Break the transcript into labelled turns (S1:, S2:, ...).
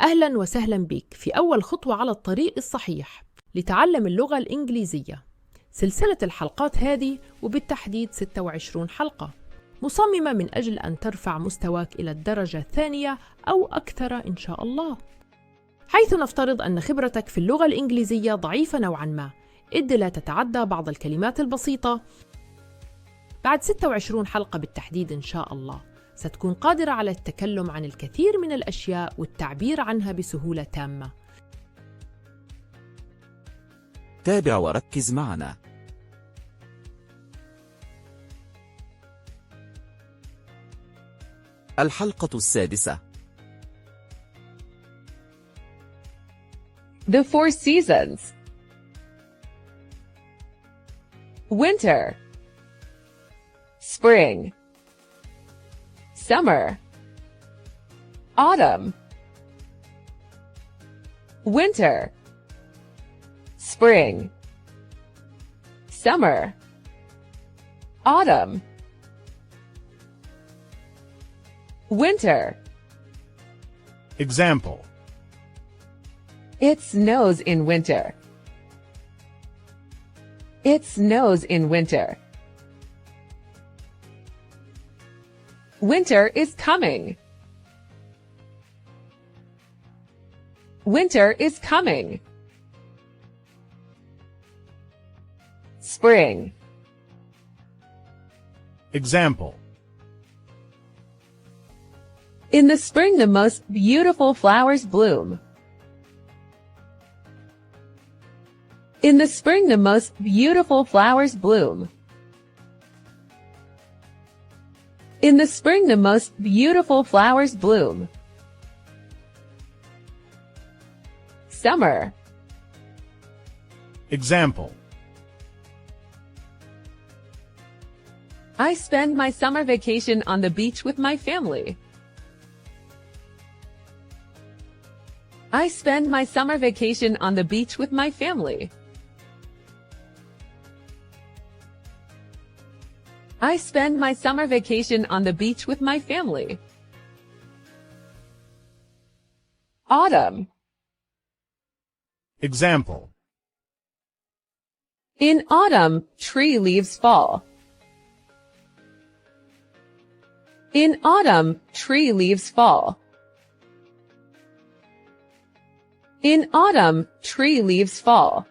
S1: أهلا وسهلا بك في أول خطوة على الطريق الصحيح لتعلم اللغة الإنجليزية. سلسلة الحلقات هذه وبالتحديد 26 حلقة مصممة من أجل أن ترفع مستواك إلى الدرجة الثانية أو أكثر إن شاء الله، حيث نفترض أن خبرتك في اللغة الإنجليزية ضعيفة نوعا ما، إذ لا تتعدى بعض الكلمات البسيطة. بعد 26 حلقة بالتحديد إن شاء الله ستكون قادرة على التكلم عن الكثير من الأشياء والتعبير عنها بسهولة تامة.
S2: تابع وركز معنا. الحلقة السادسة.
S3: The four seasons. Winter, spring, summer, autumn. Winter, spring, summer, autumn. Winter.
S4: Example.
S3: It snows in winter. It snows in winter. Winter is coming. Winter is coming. Spring.
S4: Example.
S3: In the spring the most beautiful flowers bloom. In the spring the most beautiful flowers bloom. In the spring the most beautiful flowers bloom. Summer.
S4: Example.
S3: I spend my summer vacation on the beach with my family. I spend my summer vacation on the beach with my family. I spend my summer vacation on the beach with my family. Autumn.
S4: Example.
S3: In autumn, tree leaves fall. In autumn, tree leaves fall. In autumn, tree leaves fall.